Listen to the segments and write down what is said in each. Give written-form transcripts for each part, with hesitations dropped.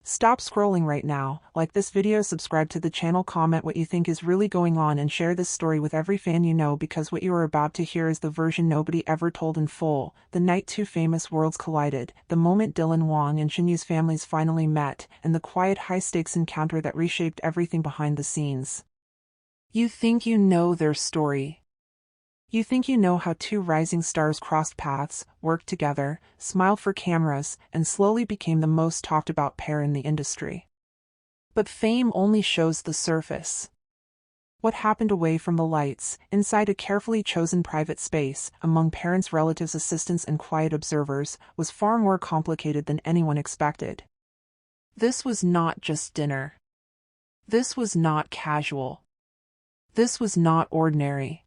Stop scrolling right now, like this video, subscribe to the channel, comment what you think is really going on, and share this story with every fan you know, because what you are about to hear is the version nobody ever told in full. The night two famous worlds collided, the moment Dylan, Wang and Shen Yue's families finally met, and the quiet high-stakes encounter that reshaped everything behind the scenes. You think you know their story. You think you know how two rising stars crossed paths, worked together, smiled for cameras, and slowly became the most talked about pair in the industry. But fame only shows the surface. What happened away from the lights, inside a carefully chosen private space, among parents, relatives, assistants, and quiet observers, was far more complicated than anyone expected. This was not just dinner. This was not casual. This was not ordinary.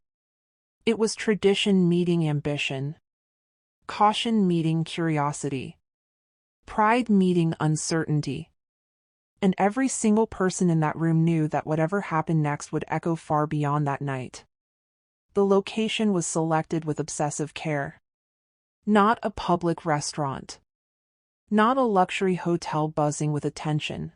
It was tradition meeting ambition, caution meeting curiosity, pride meeting uncertainty. And every single person in that room knew that whatever happened next would echo far beyond that night. The location was selected with obsessive care. Not a public restaurant. Not a luxury hotel buzzing with attention.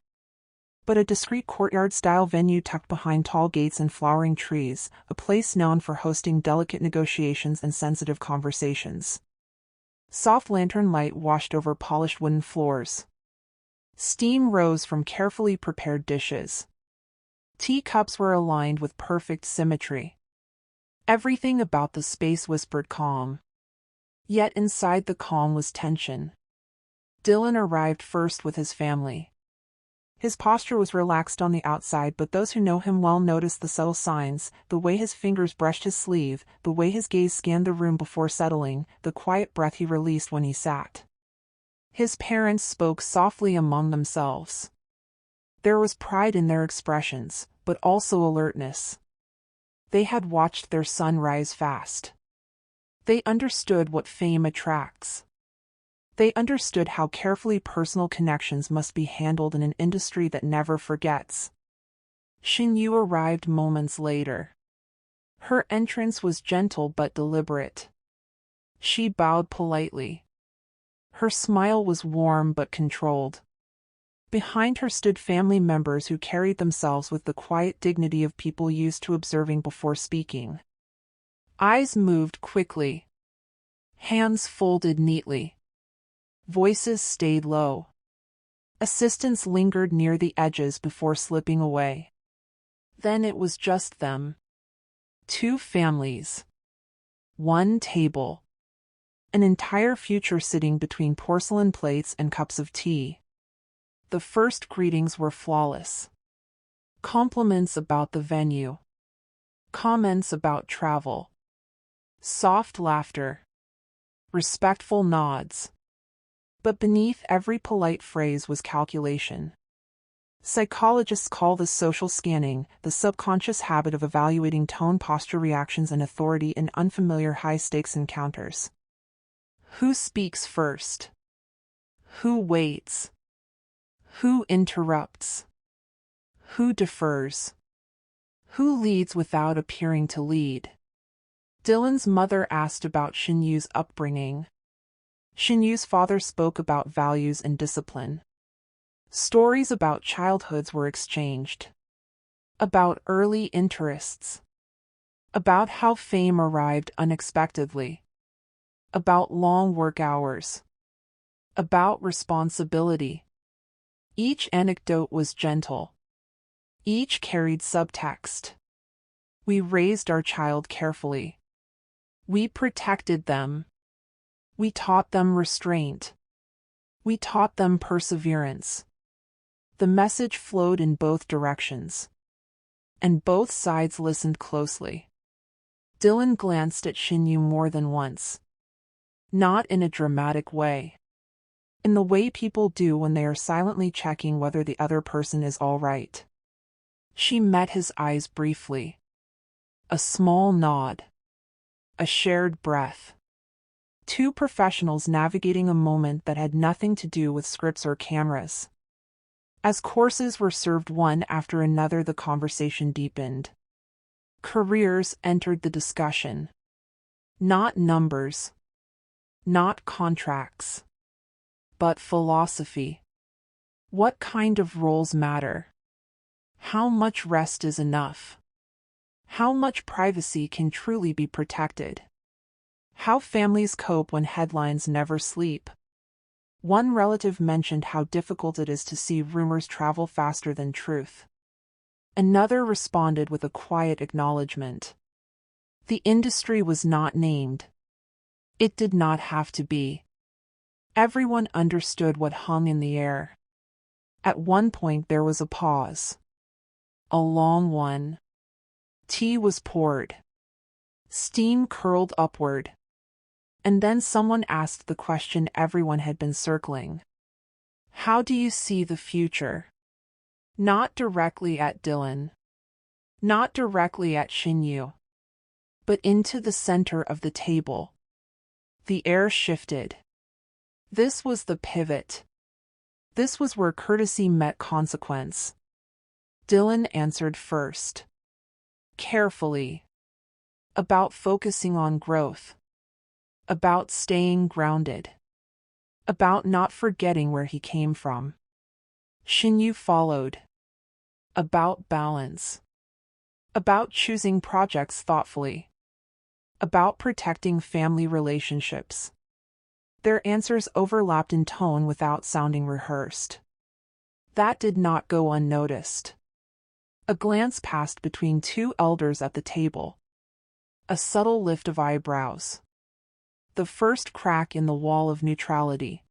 But a discreet courtyard-style venue tucked behind tall gates and flowering trees, a place known for hosting delicate negotiations and sensitive conversations. Soft lantern light washed over polished wooden floors. Steam rose from carefully prepared dishes. Teacups were aligned with perfect symmetry. Everything about the space whispered calm. Yet inside the calm was tension. Dylan arrived first with his family. His posture was relaxed on the outside, but those who know him well noticed the subtle signs, the way his fingers brushed his sleeve, the way his gaze scanned the room before settling, the quiet breath he released when he sat. His parents spoke softly among themselves. There was pride in their expressions, but also alertness. They had watched their son rise fast. They understood what fame attracts. They understood how carefully personal connections must be handled in an industry that never forgets. Shen Yue arrived moments later. Her entrance was gentle but deliberate. She bowed politely. Her smile was warm but controlled. Behind her stood family members who carried themselves with the quiet dignity of people used to observing before speaking. Eyes moved quickly. Hands folded neatly. Voices stayed low. Assistants lingered near the edges before slipping away. Then it was just them. Two families. One table. An entire future sitting between porcelain plates and cups of tea. The first greetings were flawless. Compliments about the venue. Comments about travel. Soft laughter. Respectful nods. But beneath every polite phrase was calculation. Psychologists call this social scanning, the subconscious habit of evaluating tone, posture, reactions, and authority in unfamiliar high-stakes encounters. Who speaks first? Who waits? Who interrupts? Who defers? Who leads without appearing to lead? Dylan's mother asked about Shen Yue's upbringing. Shen Yue's father spoke about values and discipline. Stories about childhoods were exchanged. About early interests. About how fame arrived unexpectedly. About long work hours. About responsibility. Each anecdote was gentle. Each carried subtext. We raised our child carefully. We protected them. We taught them restraint. We taught them perseverance. The message flowed in both directions. And both sides listened closely. Dylan glanced at Shen Yue more than once. Not in a dramatic way. In the way people do when they are silently checking whether the other person is all right. She met his eyes briefly. A small nod. A shared breath. Two professionals navigating a moment that had nothing to do with scripts or cameras. As courses were served one after another, the conversation deepened. Careers entered the discussion. Not numbers. Not contracts. But philosophy. What kind of roles matter? How much rest is enough? How much privacy can truly be protected? How families cope when headlines never sleep. One relative mentioned how difficult it is to see rumors travel faster than truth. Another responded with a quiet acknowledgement. The industry was not named. It did not have to be. Everyone understood what hung in the air. At one point there was a pause. A long one. Tea was poured. Steam curled upward. And then someone asked the question everyone had been circling. How do you see the future? Not directly at Dylan. Not directly at Shen Yue. But into the center of the table. The air shifted. This was the pivot. This was where courtesy met consequence. Dylan answered first. Carefully. About focusing on growth. About staying grounded. About not forgetting where he came from. Shen Yue followed. About balance. About choosing projects thoughtfully. About protecting family relationships. Their answers overlapped in tone without sounding rehearsed. That did not go unnoticed. A glance passed between two elders at the table. A subtle lift of eyebrows. The first crack in the wall of neutrality.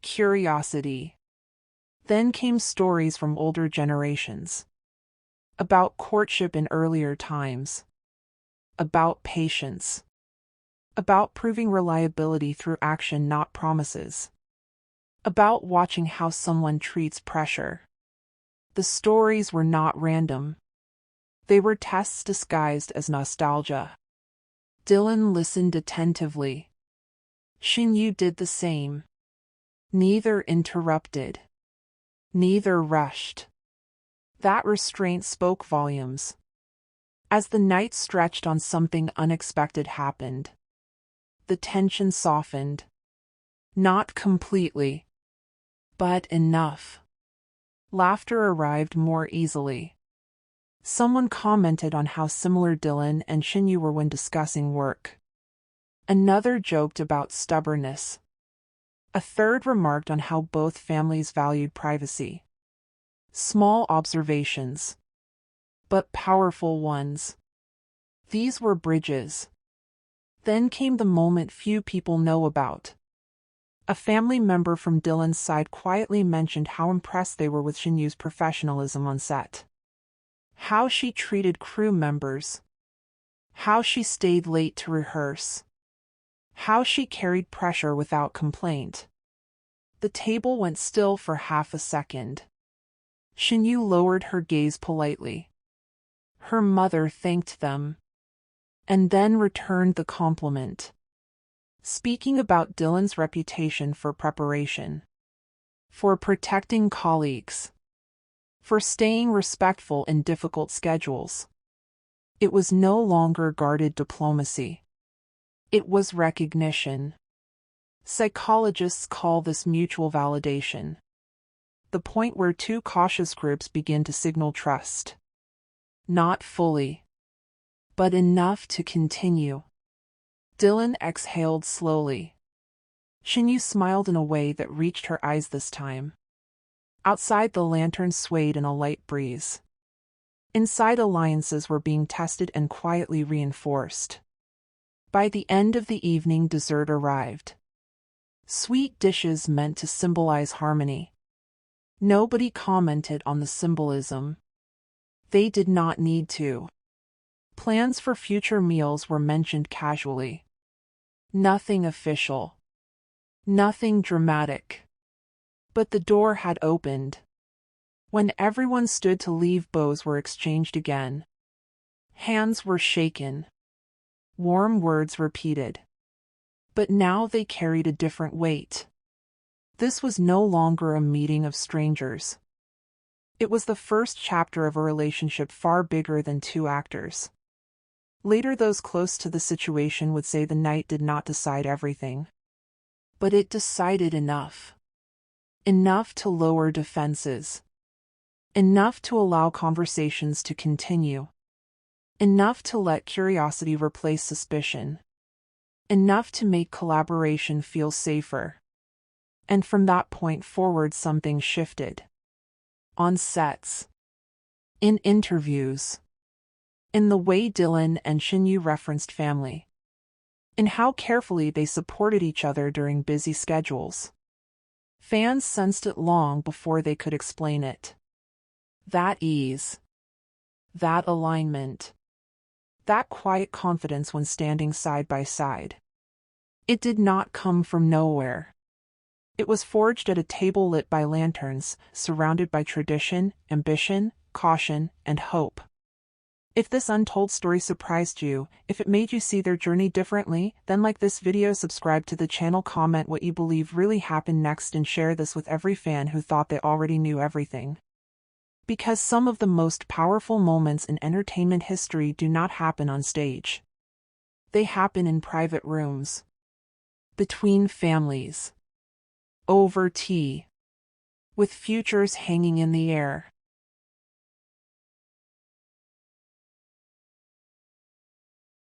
Curiosity. Then came stories from older generations. About courtship in earlier times. About patience. About proving reliability through action, not promises. About watching how someone treats pressure. The stories were not random. They were tests disguised as nostalgia. Dylan listened attentively. Shen Yue did the same. Neither interrupted. Neither rushed. That restraint spoke volumes. As the night stretched on, something unexpected happened. The tension softened. Not completely, but enough. Laughter arrived more easily. Someone commented on how similar Dylan and Shen Yue were when discussing work. Another joked about stubbornness. A third remarked on how both families valued privacy. Small observations, but powerful ones. These were bridges. Then came the moment few people know about. A family member from Dylan's side quietly mentioned how impressed they were with Shen Yue's professionalism on set. How she treated crew members. How she stayed late to rehearse. How she carried pressure without complaint. The table went still for half a second. Shen Yue lowered her gaze politely. Her mother thanked them. And then returned the compliment. Speaking about Dylan's reputation for preparation. For protecting colleagues. For staying respectful in difficult schedules. It was no longer guarded diplomacy. It was recognition. Psychologists call this mutual validation. The point where two cautious groups begin to signal trust. Not fully, but enough to continue. Dylan exhaled slowly. Shen Yue smiled in a way that reached her eyes this time. Outside, the lantern swayed in a light breeze. Inside, alliances were being tested and quietly reinforced. By the end of the evening, dessert arrived. Sweet dishes meant to symbolize harmony. Nobody commented on the symbolism. They did not need to. Plans for future meals were mentioned casually. Nothing official. Nothing dramatic. But the door had opened. When everyone stood to leave, bows were exchanged again. Hands were shaken. Warm words repeated. But now they carried a different weight. This was no longer a meeting of strangers. It was the first chapter of a relationship far bigger than two actors. Later, those close to the situation would say the night did not decide everything. But it decided enough. Enough to lower defenses. Enough to allow conversations to continue. Enough to let curiosity replace suspicion. Enough to make collaboration feel safer. And from that point forward, something shifted. On sets. In interviews. In the way Dylan and Shen Yue referenced family. In how carefully they supported each other during busy schedules. Fans sensed it long before they could explain it. That ease. That alignment. That quiet confidence when standing side by side. It did not come from nowhere. It was forged at a table lit by lanterns, surrounded by tradition, ambition, caution, and hope. If this untold story surprised you, if it made you see their journey differently, then like this video, subscribe to the channel, comment what you believe really happened next, and share this with every fan who thought they already knew everything. Because some of the most powerful moments in entertainment history do not happen on stage. They happen in private rooms. Between families. Over tea. With futures hanging in the air.